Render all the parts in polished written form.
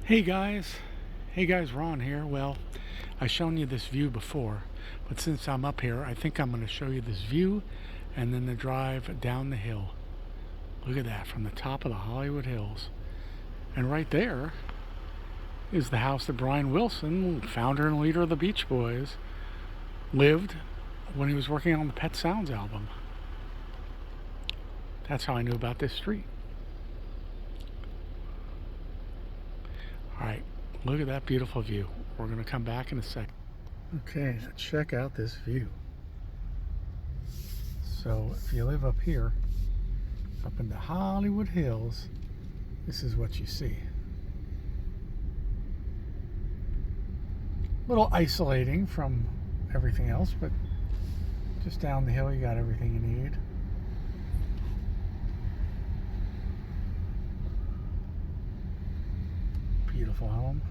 Hey guys, Ron here. Well, I've shown you this view before, but since I'm up here, I think I'm going to show you this view and then the drive down the hill. Look at that from the top of the Hollywood Hills. And right there is the house that Brian Wilson, founder and leader of the Beach Boys, lived when he was working on the Pet Sounds album. That's how I knew about this street. Alright, look at that beautiful view. We're going to come back in a second. Okay, now check out this view. So if you live up here, up in the Hollywood Hills, this is what you see. A little isolating from everything else, but just down the hill you got everything you need. Beautiful home.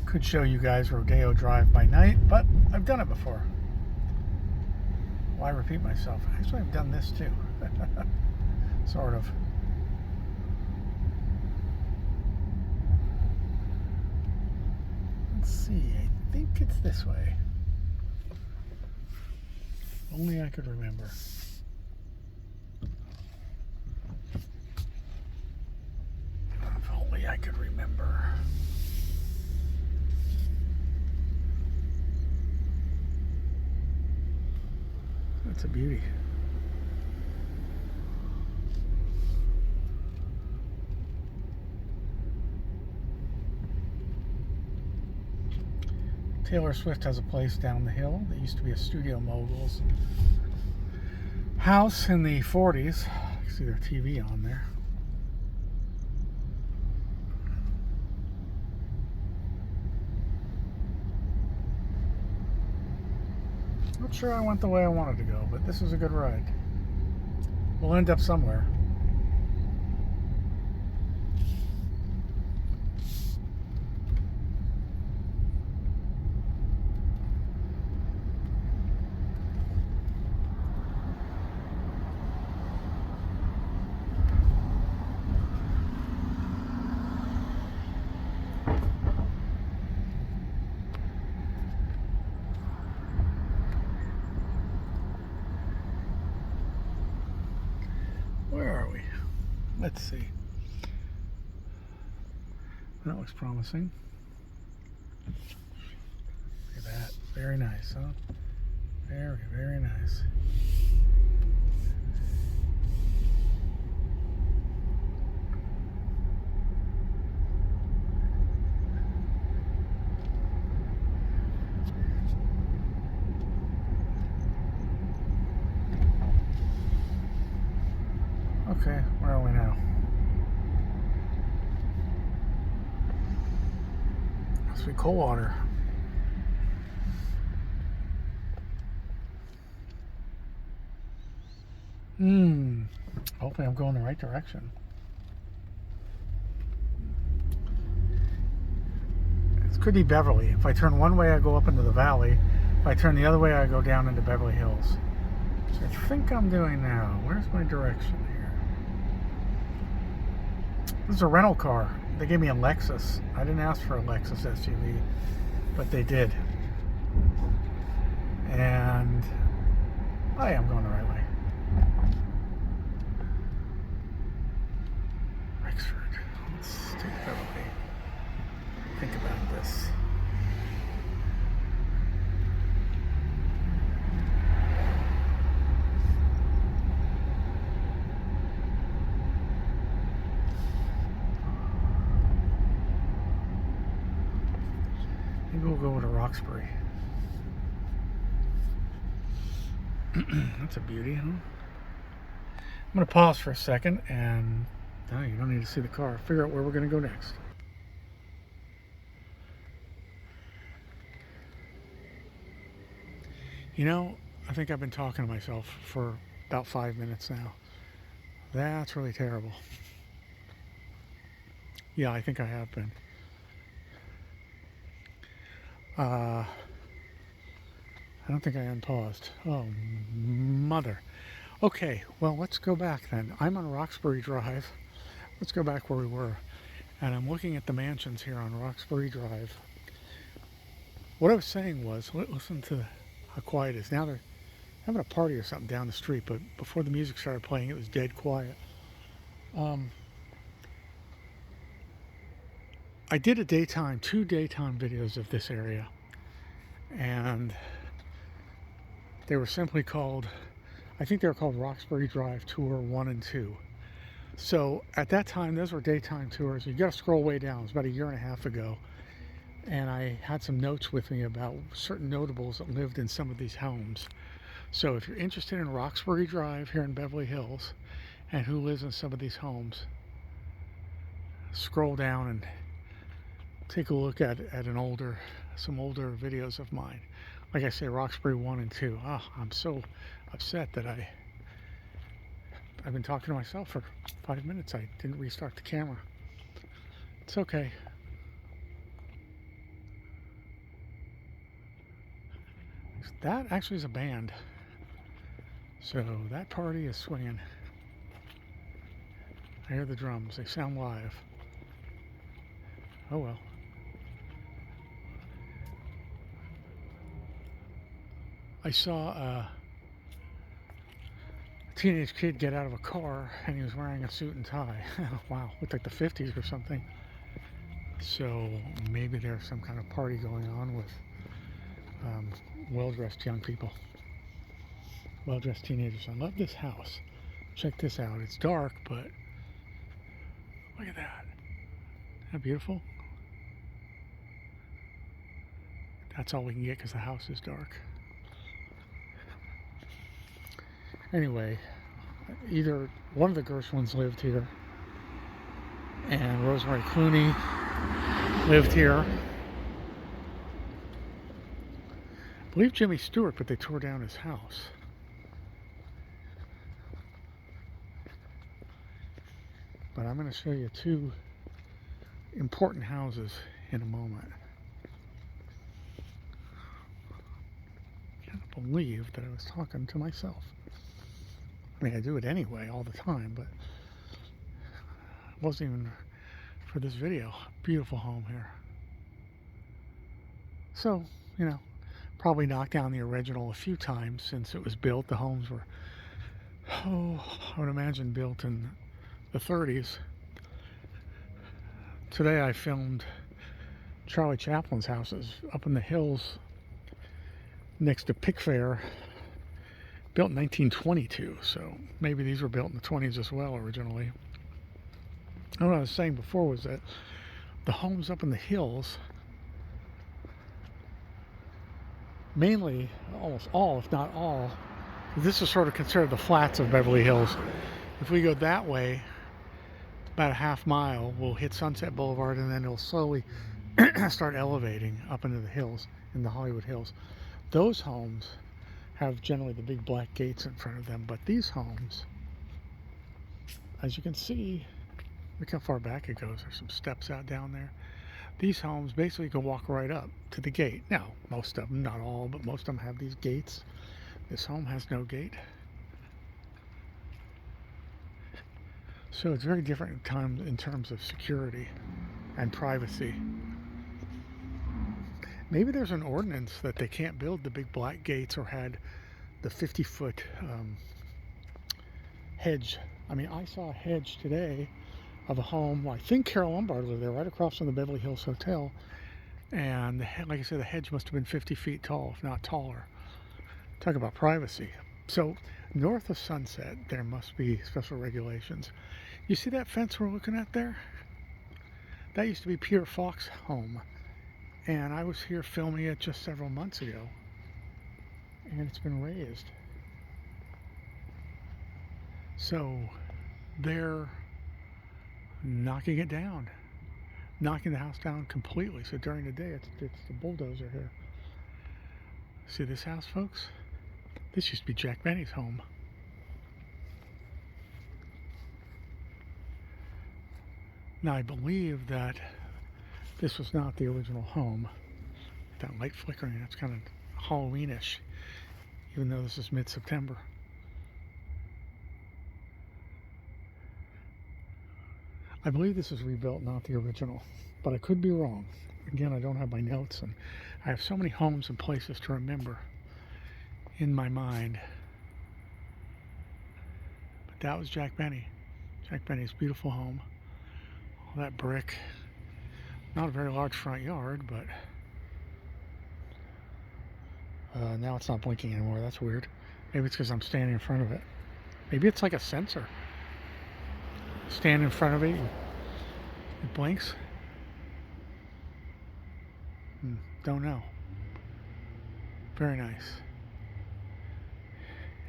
Could show you guys Rodeo Drive by night, but I've done it before. Why repeat myself? Actually, I've done this too. Sort of. Let's see, I think it's this way. If only I could remember. If only I could remember. That's a beauty. Taylor Swift has a place down the hill that used to be a Studio Mogul's house in the 40s. You can see their TV on there. Not sure I went the way I wanted to go, but this is a good ride. We'll end up somewhere. Where are we? Let's see. That looks promising. Look at that. Very nice, huh? Very, very nice. Okay, where are we now? Must be Coldwater. Hopefully I'm going the right direction. It could be Beverly. If I turn one way, I go up into the valley. If I turn the other way, I go down into Beverly Hills. So I think I'm doing now. Where's my direction here? This is a rental car. They gave me a Lexus. I didn't ask for a Lexus SUV, but they did. And oh yeah, I'm going the right way. Rexford. Let's take Beverly. Think about this. Maybe we'll go to Roxbury. That's a beauty, huh? I'm going to pause for a second and no, you don't need to see the car. Figure out where we're going to go next. You know, I think I've been talking to myself for about 5 minutes now. That's really terrible. Yeah, I think I have been. I don't think I unpaused. Oh, mother. Okay, well, let's go back then. I'm on Roxbury Drive. Let's go back where we were. And I'm looking at the mansions here on Roxbury Drive. What I was saying was, listen to how quiet it is. Now they're having a party or something down the street, but before the music started playing, it was dead quiet. I did two daytime videos of this area, and they were simply called, I think they were called Roxbury Drive Tour 1 and 2. So at that time, those were daytime tours. You got to scroll way down. It was about a year and a half ago. And I had some notes with me about certain notables that lived in some of these homes. So if you're interested in Roxbury Drive here in Beverly Hills and who lives in some of these homes, scroll down and take a look at some older videos of mine. Like I say, Roxbury 1 and 2. I'm so upset that I've been talking to myself for 5 minutes. I didn't restart the camera. It's okay. That actually is a band. So that party is swinging. I hear the drums. They sound live. Oh well. I saw a teenage kid get out of a car and he was wearing a suit and tie. Wow, looked like the 50s or something. So maybe there's some kind of party going on with well-dressed young people, well-dressed teenagers. I love this house. Check this out. It's dark, but look at that. Isn't that beautiful? That's all we can get because the house is dark. Anyway, either one of the Gershwins lived here and Rosemary Clooney lived here. I believe Jimmy Stewart, but they tore down his house. But I'm going to show you two important houses in a moment. I can't believe that I was talking to myself. I mean, I do it anyway all the time, but it wasn't even for this video. Beautiful home here. So, you know, probably knocked down the original a few times since it was built. The homes were, I would imagine, built in the 30s. Today I filmed Charlie Chaplin's houses up in the hills next to Pickfair, built in 1922, so maybe these were built in the 20s as well originally. And what I was saying before was that the homes up in the hills, mainly, almost all, if not all, this is sort of considered the flats of Beverly Hills. If we go that way, about a half mile, we'll hit Sunset Boulevard, and then it'll slowly start elevating up into the hills, in the Hollywood Hills. Those homes have generally the big black gates in front of them, but these homes, as you can see, look how far back it goes. There's some steps out down there. These homes basically you can walk right up to the gate. Now, most of them, not all, but most of them have these gates. This home has no gate. So it's very different in terms of security and privacy. Maybe there's an ordinance that they can't build the big black gates or had the 50-foot hedge. I mean, I saw a hedge today of a home. Well, I think Carol Lombard lived there, right across from the Beverly Hills Hotel. And like I said, the hedge must have been 50 feet tall, if not taller. Talk about privacy. So north of Sunset, there must be special regulations. You see that fence we're looking at there? That used to be Peter Falk's home. And I was here filming it just several months ago. And it's been raised. So they're knocking it down. Knocking the house down completely. So during the day, it's the bulldozer here. See this house, folks? This used to be Jack Benny's home. Now I believe that this was not the original home. That light flickering, that's kind of Halloweenish, even though this is mid-September. I believe this is rebuilt, not the original, but I could be wrong. Again, I don't have my notes, and I have so many homes and places to remember in my mind. But that was Jack Benny. Jack Benny's beautiful home. All that brick. Not a very large front yard, but now it's not blinking anymore. That's weird. Maybe it's because I'm standing in front of it. Maybe it's like a sensor. Stand in front of it, it blinks. Don't know. Very nice.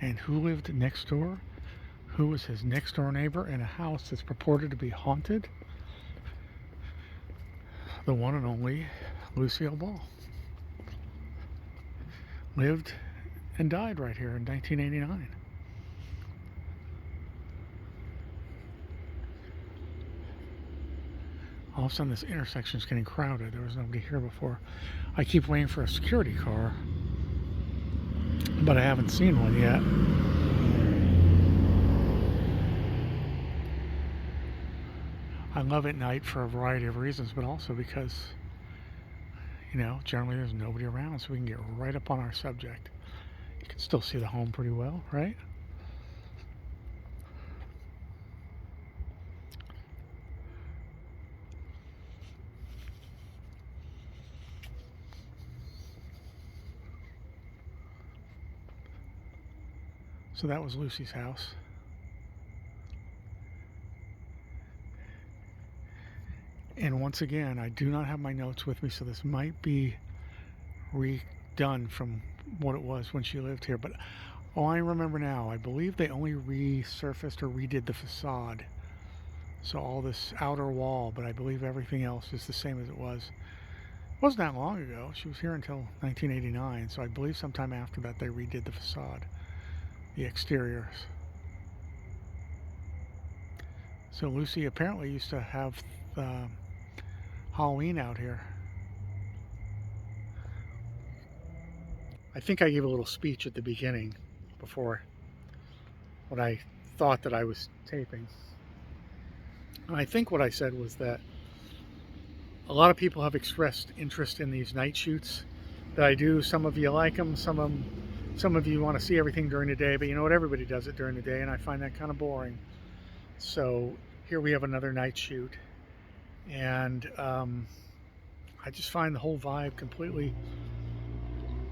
And who lived next door? Who was his next door neighbor in a house that's purported to be haunted? The one and only Lucille Ball. Lived and died right here in 1989. All of a sudden this intersection is getting crowded. There was nobody here before. I keep waiting for a security car, but I haven't seen one yet. I love at night for a variety of reasons, but also because, you know, generally there's nobody around, so we can get right up on our subject. You can still see the home pretty well, right? So that was Lucy's house. And once again, I do not have my notes with me, so this might be redone from what it was when she lived here. But oh, I remember now. I believe they only resurfaced or redid the facade. So all this outer wall, but I believe everything else is the same as it was. It wasn't that long ago. She was here until 1989, so I believe sometime after that they redid the facade, the exteriors. So Lucy apparently used to have Halloween out here. I think I gave a little speech at the beginning before what I thought that I was taping. And I think what I said was that a lot of people have expressed interest in these night shoots that I do. Some of you like them, some of you want to see everything during the day, but you know what, everybody does it during the day, and I find that kind of boring. So here we have another night shoot, and I just find the whole vibe completely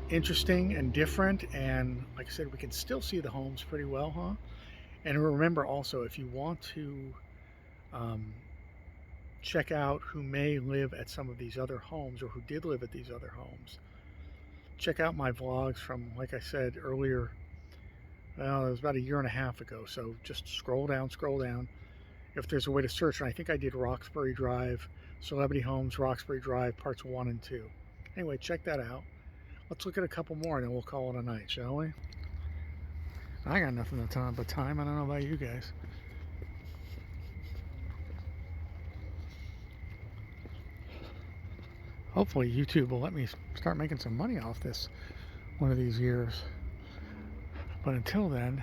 interesting and different. And like I said, we can still see the homes pretty well, huh? And remember also, if you want to check out who may live at some of these other homes, or who did live at these other homes, check out my vlogs from, like I said earlier, well, it was about a year and a half ago. So just scroll down if there's a way to search. And I think I did Roxbury Drive, Celebrity Homes, Roxbury Drive, parts 1 and 2. Anyway, check that out. Let's look at a couple more and then we'll call it a night, shall we? I got nothing but time. I don't know about you guys. Hopefully YouTube will let me start making some money off this one of these years. But until then,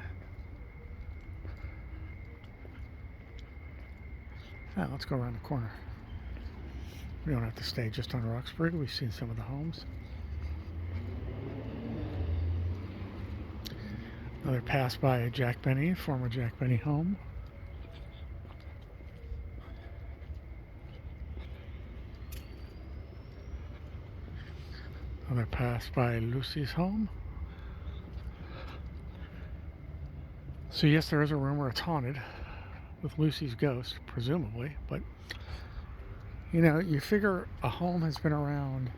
let's go around the corner. We don't have to stay just on Roxbury. We've seen some of the homes. Another pass by Jack Benny, former Jack Benny home. Another pass by Lucy's home. So yes, there is a rumor it's haunted with Lucy's ghost, presumably, but you know, you figure a home has been around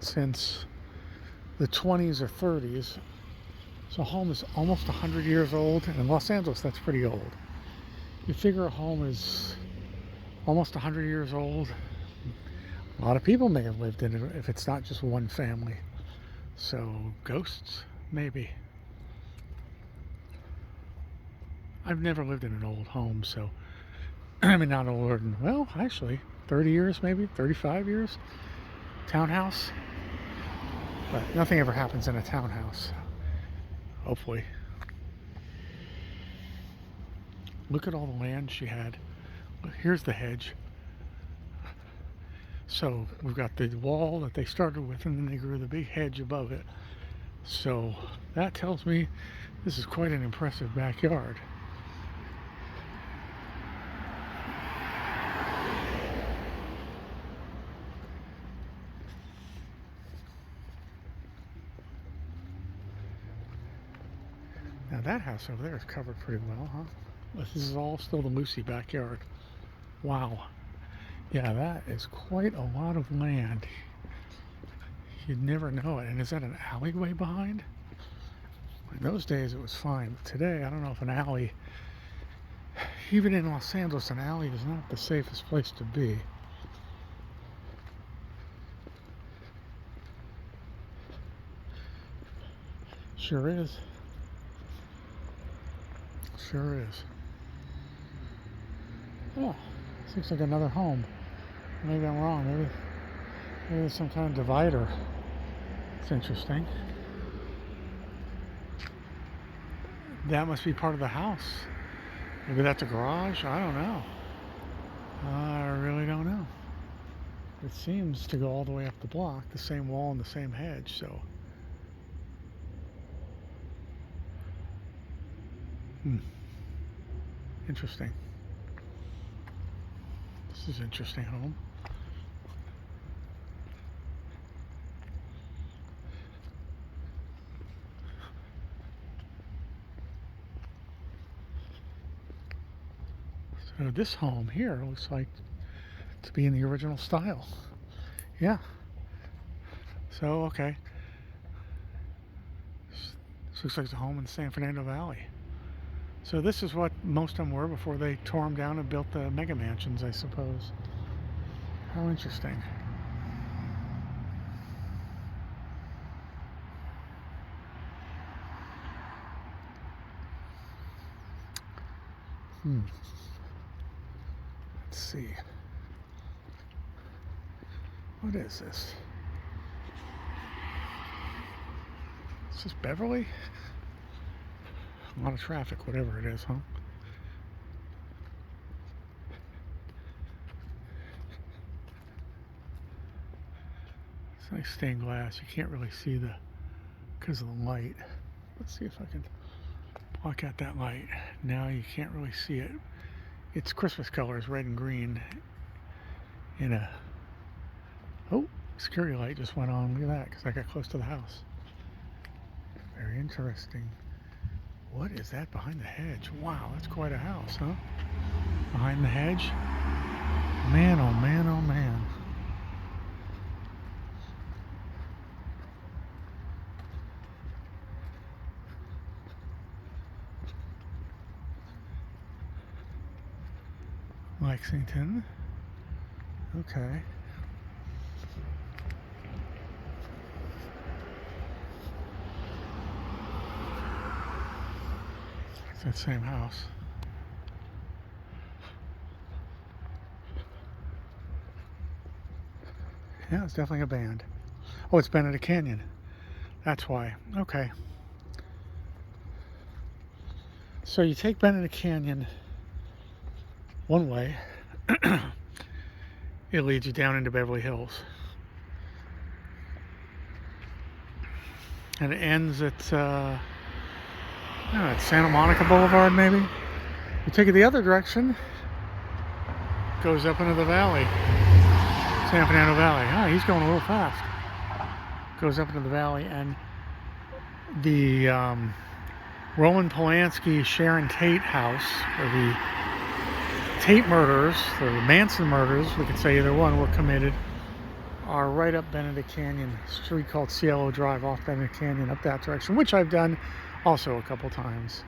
since the 20s or 30s. So a home is almost 100 years old, and in Los Angeles that's pretty old. You figure a home is almost 100 years old. A lot of people may have lived in it if it's not just one family. So ghosts, maybe. I've never lived in an old home, so I mean not older than, well, actually 30 years, maybe 35 years. Townhouse, but nothing ever happens in a townhouse, hopefully. Look at all the land she had. Here's the hedge. So we've got the wall that they started with, and then they grew the big hedge above it. So that tells me this is quite an impressive backyard. Now that house over there is covered pretty well, huh? This is all still the Lucy backyard. Wow. Yeah, that is quite a lot of land. You'd never know it. And is that an alleyway behind? In those days it was fine. But today, I don't know if an alley, even in Los Angeles, an alley is not the safest place to be. Sure is. Sure is. Oh, this looks like another home. Maybe I'm wrong. Maybe there's some kind of divider. It's interesting. That must be part of the house. Maybe that's a garage. I don't know. I really don't know. It seems to go all the way up the block, the same wall and the same hedge, so. Interesting. This is an interesting home. So this home here looks like to be in the original style. Yeah. So, okay. This looks like the home in the San Fernando Valley. So this is what most of them were before they tore them down and built the mega mansions, I suppose. How interesting. Let's see. What is this? Is this Beverly? A lot of traffic, whatever it is, huh? It's nice stained glass. You can't really see because of the light. Let's see if I can block out that light. Now you can't really see it. It's Christmas colors, red and green. In a, oh, security light just went on. Look at that, because I got close to the house. Very interesting. What is that behind the hedge? Wow, that's quite a house, huh? Behind the hedge. Man, oh man, oh man. Lexington. Okay. It's that same house. Yeah, it's definitely a band. Oh, it's Benedict Canyon. That's why. Okay. So you take Benedict Canyon one way, it leads you down into Beverly Hills. And it ends at, I don't know, at Santa Monica Boulevard, maybe? You take it the other direction, goes up into the valley. San Fernando Valley. Ah, he's going a little fast. Goes up into the valley, and the Roman Polanski, Sharon Tate house, or the Tate murders, or the Manson murders, we could say either one, were committed, are right up Benedict Canyon, a street called Cielo Drive off Benedict Canyon, up that direction, which I've done also a couple times.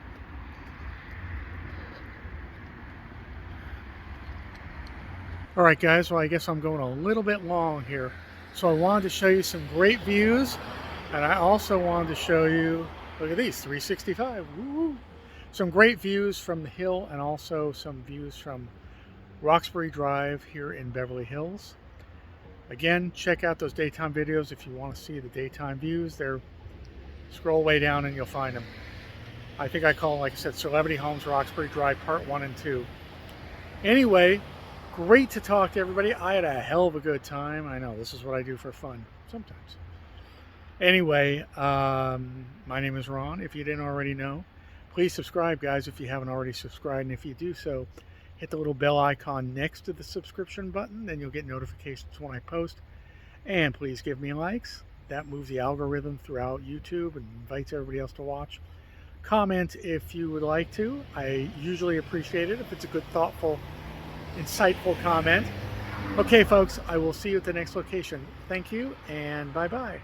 Alright guys, well I guess I'm going a little bit long here. So I wanted to show you some great views, and I also wanted to show you, look at these, 365, woo, Some great views from the hill and also some views from Roxbury Drive here in Beverly Hills. Again, check out those daytime videos if you want to see the daytime views. Scroll way down and you'll find them. I think I call, like I said, Celebrity Homes Roxbury Drive Part 1 and 2. Anyway, great to talk to everybody. I had a hell of a good time. I know, this is what I do for fun sometimes. Anyway, my name is Ron. If you didn't already know, please subscribe, guys, if you haven't already subscribed. And if you do so, hit the little bell icon next to the subscription button. Then you'll get notifications when I post. And please give me likes. That moves the algorithm throughout YouTube and invites everybody else to watch. Comment if you would like to. I usually appreciate it if it's a good, thoughtful, insightful comment. Okay, folks, I will see you at the next location. Thank you, and bye-bye.